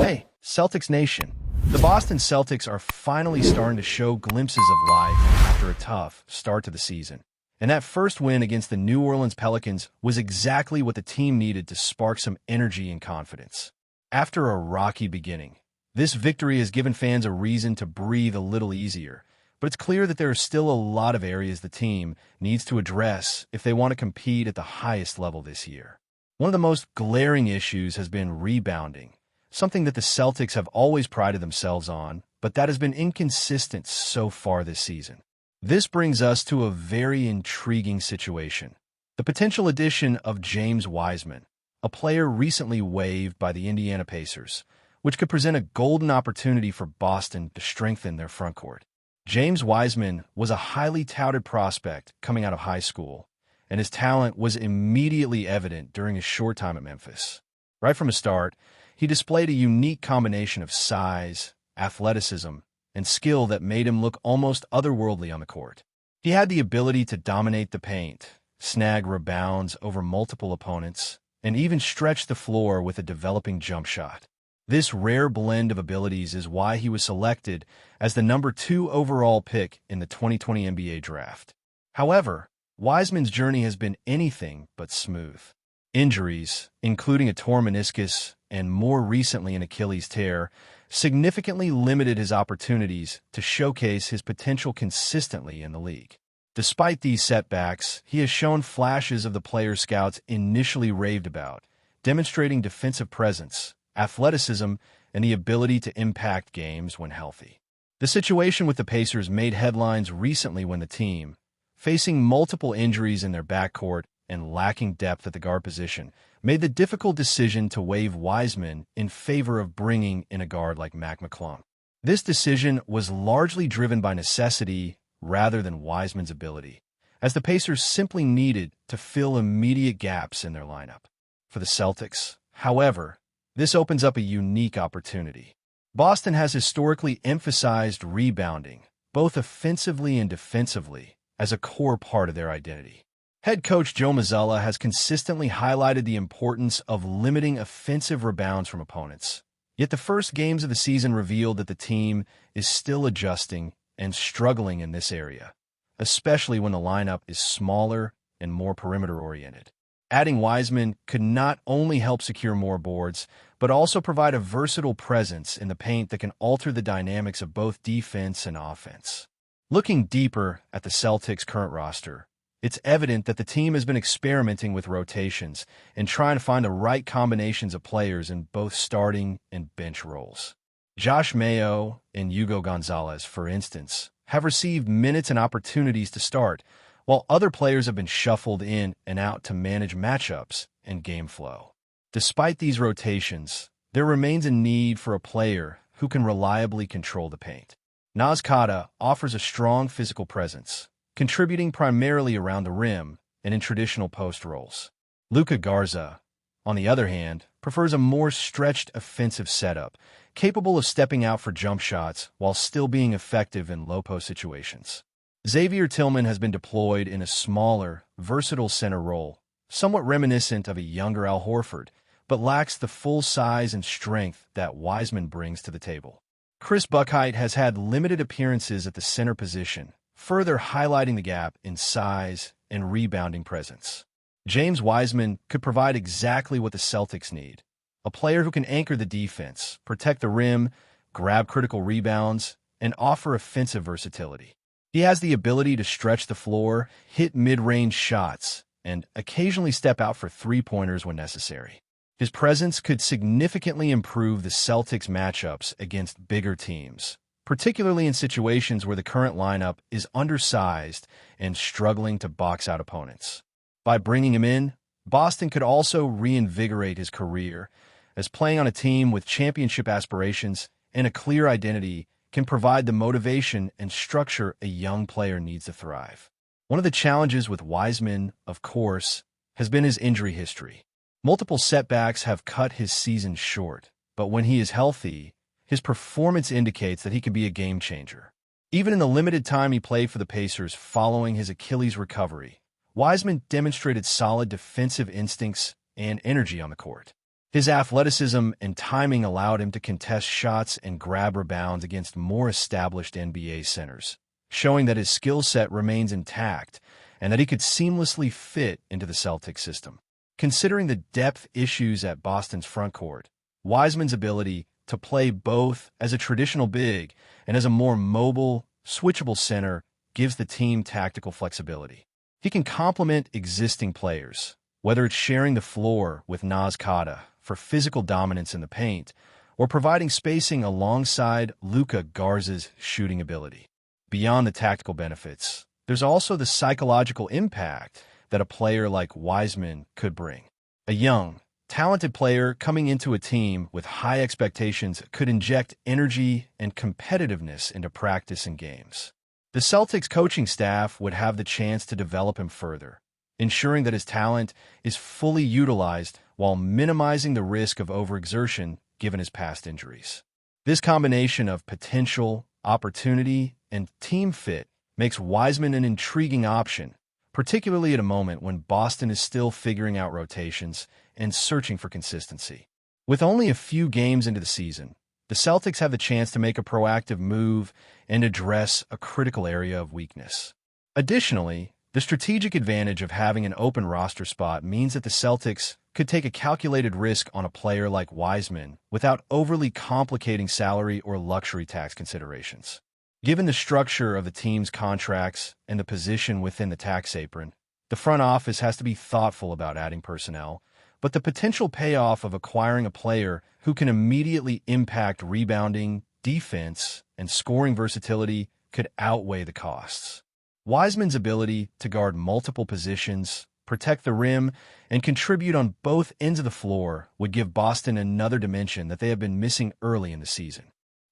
Hey, Celtics Nation. The Boston Celtics are finally starting to show glimpses of life after a tough start to the season. And that first win against the New Orleans Pelicans was exactly what the team needed to spark some energy and confidence. After a rocky beginning, this victory has given fans a reason to breathe a little easier, but it's clear that there are still a lot of areas the team needs to address if they want to compete at the highest level this year. One of the most glaring issues has been rebounding, something that the Celtics have always prided themselves on, but that has been inconsistent so far this season. This brings us to a very intriguing situation: the potential addition of James Wiseman, a player recently waived by the Indiana Pacers, which could present a golden opportunity for Boston to strengthen their frontcourt. James Wiseman was a highly touted prospect coming out of high school, and his talent was immediately evident during his short time at Memphis. Right from the start, he displayed a unique combination of size, athleticism, and skill that made him look almost otherworldly on the court. He had the ability to dominate the paint, snag rebounds over multiple opponents, and even stretch the floor with a developing jump shot. This rare blend of abilities is why he was selected as the number 2 overall pick in the 2020 NBA draft. However, Wiseman's journey has been anything but smooth. Injuries, including a torn meniscus and more recently an Achilles tear, significantly limited his opportunities to showcase his potential consistently in the league. Despite these setbacks, he has shown flashes of the player scouts initially raved about, demonstrating defensive presence, athleticism, and the ability to impact games when healthy. The situation with the Pacers made headlines recently when the team, facing multiple injuries in their backcourt and lacking depth at the guard position, made the difficult decision to waive Wiseman in favor of bringing in a guard like Mac McClung. This decision was largely driven by necessity rather than Wiseman's ability, as the Pacers simply needed to fill immediate gaps in their lineup. For the Celtics, however, this opens up a unique opportunity. Boston has historically emphasized rebounding, both offensively and defensively, as a core part of their identity. Head coach Joe Mazzulla has consistently highlighted the importance of limiting offensive rebounds from opponents. Yet the first games of the season revealed that the team is still adjusting and struggling in this area, especially when the lineup is smaller and more perimeter-oriented. Adding Wiseman could not only help secure more boards, but also provide a versatile presence in the paint that can alter the dynamics of both defense and offense. Looking deeper at the Celtics' current roster, it's evident that the team has been experimenting with rotations and trying to find the right combinations of players in both starting and bench roles. Josh Mayo and Hugo Gonzalez, for instance, have received minutes and opportunities to start, while other players have been shuffled in and out to manage matchups and game flow. Despite these rotations, there remains a need for a player who can reliably control the paint. Naz Khata offers a strong physical presence, contributing primarily around the rim and in traditional post roles. Luka Garza, on the other hand, prefers a more stretched offensive setup, capable of stepping out for jump shots while still being effective in low-post situations. Xavier Tillman has been deployed in a smaller, versatile center role, somewhat reminiscent of a younger Al Horford, but lacks the full size and strength that Wiseman brings to the table. Chris Buckheit has had limited appearances at the center position, further highlighting the gap in size and rebounding presence. James Wiseman could provide exactly what the Celtics need: a player who can anchor the defense, protect the rim, grab critical rebounds, and offer offensive versatility. He has the ability to stretch the floor, hit mid-range shots, and occasionally step out for three-pointers when necessary. His presence could significantly improve the Celtics' matchups against bigger teams, particularly in situations where the current lineup is undersized and struggling to box out opponents. By bringing him in, Boston could also reinvigorate his career, as playing on a team with championship aspirations and a clear identity can provide the motivation and structure a young player needs to thrive. One of the challenges with Wiseman, of course, has been his injury history. Multiple setbacks have cut his season short, but when he is healthy, his performance indicates that he can be a game changer. Even in the limited time he played for the Pacers following his Achilles recovery, Wiseman demonstrated solid defensive instincts and energy on the court. His athleticism and timing allowed him to contest shots and grab rebounds against more established NBA centers, showing that his skill set remains intact and that he could seamlessly fit into the Celtics system. Considering the depth issues at Boston's frontcourt, Wiseman's ability to play both as a traditional big and as a more mobile, switchable center gives the team tactical flexibility. He can complement existing players, whether it's sharing the floor with Naz Kata for physical dominance in the paint or providing spacing alongside Luka Garza's shooting ability. Beyond the tactical benefits, there's also the psychological impact that a player like Wiseman could bring. A young, talented player coming into a team with high expectations could inject energy and competitiveness into practice and games. The Celtics coaching staff would have the chance to develop him further, ensuring that his talent is fully utilized while minimizing the risk of overexertion given his past injuries. This combination of potential, opportunity, and team fit makes Wiseman an intriguing option, particularly at a moment when Boston is still figuring out rotations and searching for consistency. With only a few games into the season, the Celtics have the chance to make a proactive move and address a critical area of weakness. Additionally, the strategic advantage of having an open roster spot means that the Celtics could take a calculated risk on a player like Wiseman without overly complicating salary or luxury tax considerations. Given the structure of the team's contracts and the position within the tax apron, the front office has to be thoughtful about adding personnel, but the potential payoff of acquiring a player who can immediately impact rebounding, defense, and scoring versatility could outweigh the costs. Wiseman's ability to guard multiple positions, protect the rim, and contribute on both ends of the floor would give Boston another dimension that they have been missing early in the season.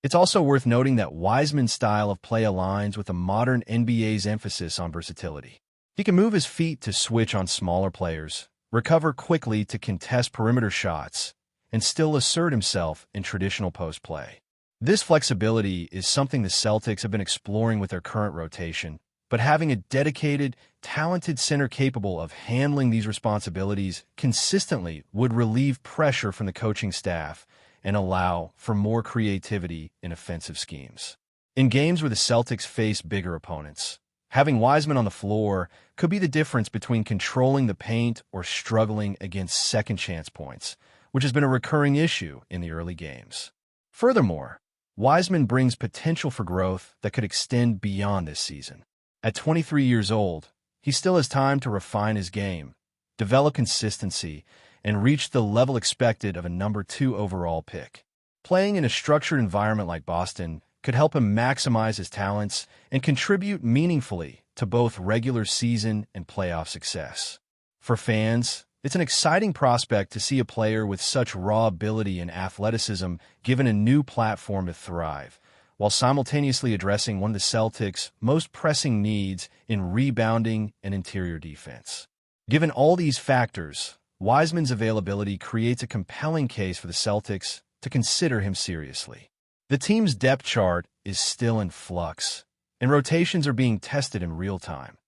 It's also worth noting that Wiseman's style of play aligns with the modern NBA's emphasis on versatility. He can move his feet to switch on smaller players, recover quickly to contest perimeter shots, and still assert himself in traditional post play. This flexibility is something the Celtics have been exploring with their current rotation, but having a dedicated, talented center capable of handling these responsibilities consistently would relieve pressure from the coaching staff and allow for more creativity in offensive schemes. In games where the Celtics face bigger opponents, having Wiseman on the floor could be the difference between controlling the paint or struggling against second-chance points, which has been a recurring issue in the early games. Furthermore, Wiseman brings potential for growth that could extend beyond this season. At 23 years old, he still has time to refine his game, develop consistency, and reach the level expected of a number 2 overall pick. Playing in a structured environment like Boston could help him maximize his talents and contribute meaningfully to both regular season and playoff success. For fans, it's an exciting prospect to see a player with such raw ability and athleticism given a new platform to thrive, while simultaneously addressing one of the Celtics' most pressing needs in rebounding and interior defense. Given all these factors, Wiseman's availability creates a compelling case for the Celtics to consider him seriously. The team's depth chart is still in flux, and rotations are being tested in real time,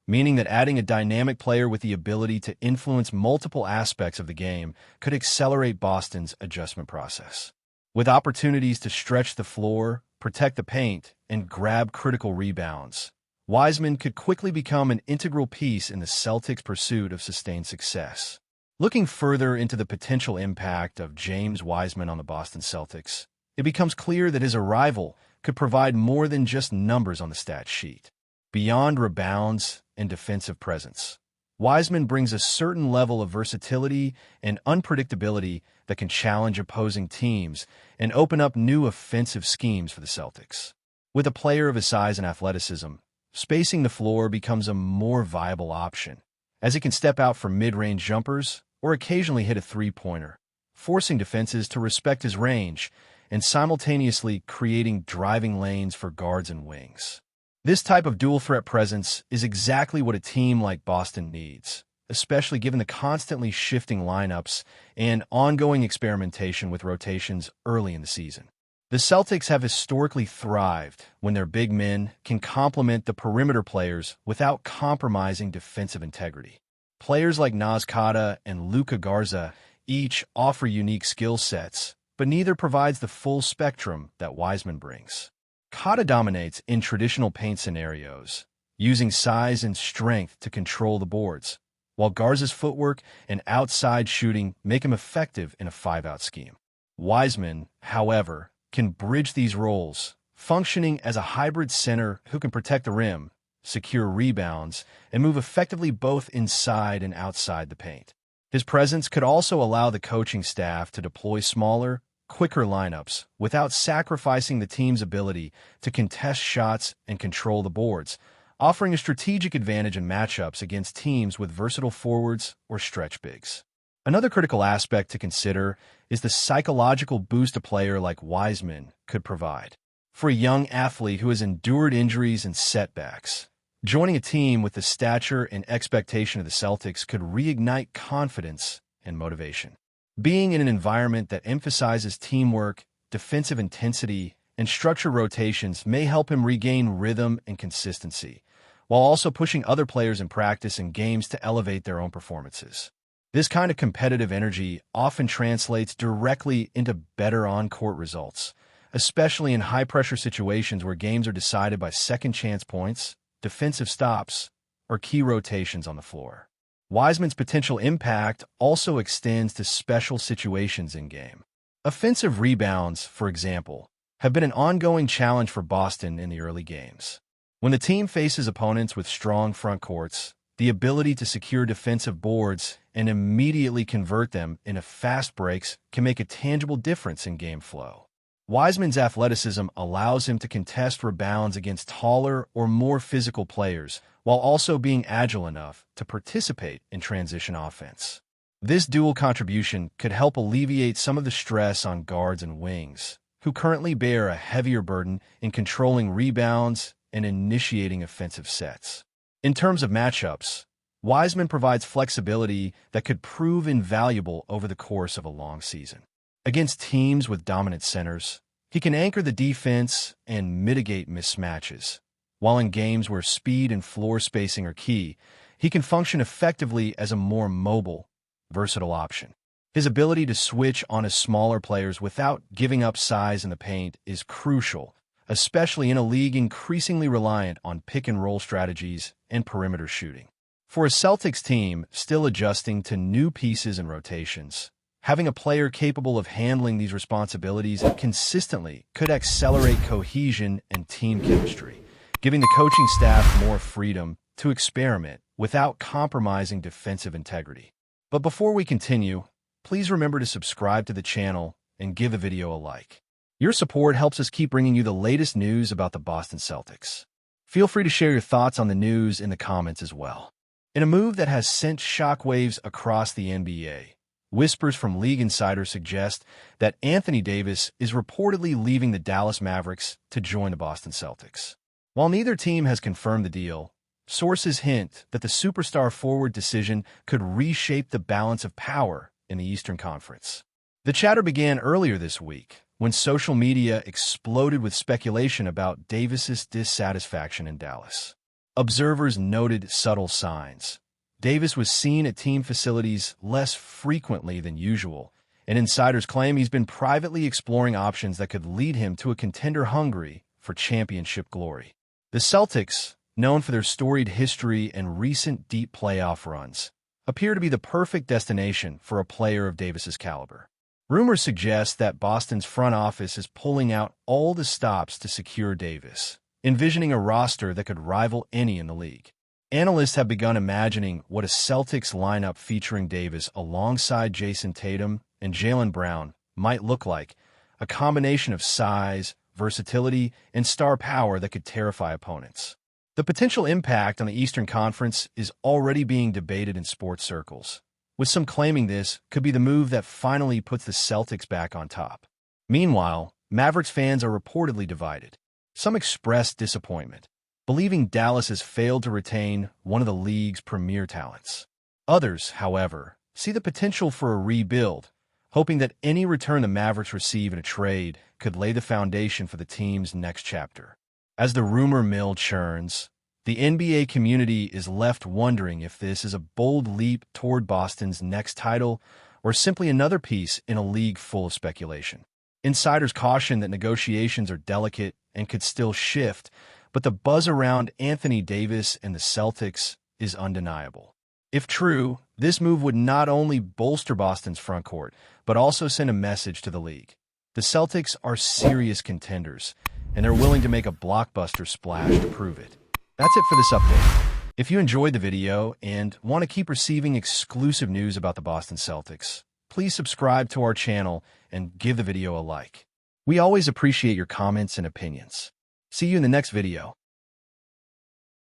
meaning that adding a dynamic player with the ability to influence multiple aspects of the game could accelerate Boston's adjustment process. With opportunities to stretch the floor, protect the paint, and grab critical rebounds, Wiseman could quickly become an integral piece in the Celtics' pursuit of sustained success. Looking further into the potential impact of James Wiseman on the Boston Celtics, it becomes clear that his arrival could provide more than just numbers on the stat sheet. Beyond rebounds and defensive presence, Wiseman brings a certain level of versatility and unpredictability that can challenge opposing teams and open up new offensive schemes for the Celtics. With a player of his size and athleticism, spacing the floor becomes a more viable option, as he can step out for mid-range jumpers or occasionally hit a three-pointer, forcing defenses to respect his range and simultaneously creating driving lanes for guards and wings. This type of dual-threat presence is exactly what a team like Boston needs, especially given the constantly shifting lineups and ongoing experimentation with rotations early in the season. The Celtics have historically thrived when their big men can complement the perimeter players without compromising defensive integrity. Players like Naz Kata and Luka Garza Each offer unique skill sets, but neither provides the full spectrum that Wiseman brings. Kata dominates in traditional paint scenarios, using size and strength to control the boards, while Garza's footwork and outside shooting make him effective in a five-out scheme. Wiseman, however, can bridge these roles, functioning as a hybrid center who can protect the rim, secure rebounds, and move effectively both inside and outside the paint. His presence could also allow the coaching staff to deploy smaller, quicker lineups without sacrificing the team's ability to contest shots and control the boards, offering a strategic advantage in matchups against teams with versatile forwards or stretch bigs. Another critical aspect to consider is the psychological boost a player like Wiseman could provide. For a young athlete who has endured injuries and setbacks, joining a team with the stature and expectation of the Celtics could reignite confidence and motivation. Being in an environment that emphasizes teamwork, defensive intensity, and structured rotations may help him regain rhythm and consistency, while also pushing other players in practice and games to elevate their own performances. This kind of competitive energy often translates directly into better on-court results, especially in high-pressure situations where games are decided by second-chance points, defensive stops, or key rotations on the floor. Wiseman's potential impact also extends to special situations in-game. Offensive rebounds, for example, have been an ongoing challenge for Boston in the early games. When the team faces opponents with strong front courts, the ability to secure defensive boards and immediately convert them into fast breaks can make a tangible difference in game flow. Wiseman's athleticism allows him to contest rebounds against taller or more physical players, while also being agile enough to participate in transition offense. This dual contribution could help alleviate some of the stress on guards and wings, who currently bear a heavier burden in controlling rebounds and initiating offensive sets. In terms of matchups, Wiseman provides flexibility that could prove invaluable over the course of a long season. Against teams with dominant centers, he can anchor the defense and mitigate mismatches, while in games where speed and floor spacing are key, he can function effectively as a more mobile, versatile option. His ability to switch on his smaller players without giving up size in the paint is crucial, especially in a league increasingly reliant on pick-and-roll strategies and perimeter shooting. For a Celtics team still adjusting to new pieces and rotations, having a player capable of handling these responsibilities consistently could accelerate cohesion and team chemistry, giving the coaching staff more freedom to experiment without compromising defensive integrity. But before we continue, please remember to subscribe to the channel and give the video a like. Your support helps us keep bringing you the latest news about the Boston Celtics. Feel free to share your thoughts on the news in the comments as well. In a move that has sent shockwaves across the NBA, whispers from league insiders suggest that Anthony Davis is reportedly leaving the Dallas Mavericks to join the Boston Celtics. While neither team has confirmed the deal, sources hint that the superstar forward decision could reshape the balance of power in the Eastern Conference. The chatter began earlier this week when social media exploded with speculation about Davis's dissatisfaction in Dallas. Observers noted subtle signs. Davis was seen at team facilities less frequently than usual, and insiders claim he's been privately exploring options that could lead him to a contender hungry for championship glory. The Celtics, known for their storied history and recent deep playoff runs, appear to be the perfect destination for a player of Davis's caliber. Rumors suggest that Boston's front office is pulling out all the stops to secure Davis, envisioning a roster that could rival any in the league. Analysts have begun imagining what a Celtics lineup featuring Davis alongside Jason Tatum and Jaylen Brown might look like, a combination of size, versatility, and star power that could terrify opponents. The potential impact on the Eastern Conference is already being debated in sports circles, with some claiming this could be the move that finally puts the Celtics back on top. Meanwhile, Mavericks fans are reportedly divided. Some expressed disappointment, believing Dallas has failed to retain one of the league's premier talents. Others, however, see the potential for a rebuild, hoping that any return the Mavericks receive in a trade could lay the foundation for the team's next chapter. As the rumor mill churns, the NBA community is left wondering if this is a bold leap toward Boston's next title or simply another piece in a league full of speculation. Insiders caution that negotiations are delicate and could still shift, but the buzz around Anthony Davis and the Celtics is undeniable. If true, this move would not only bolster Boston's front court, but also send a message to the league. The Celtics are serious contenders, and they're willing to make a blockbuster splash to prove it. That's it for this update. If you enjoyed the video and want to keep receiving exclusive news about the Boston Celtics, please subscribe to our channel and give the video a like. We always appreciate your comments and opinions. See you in the next video.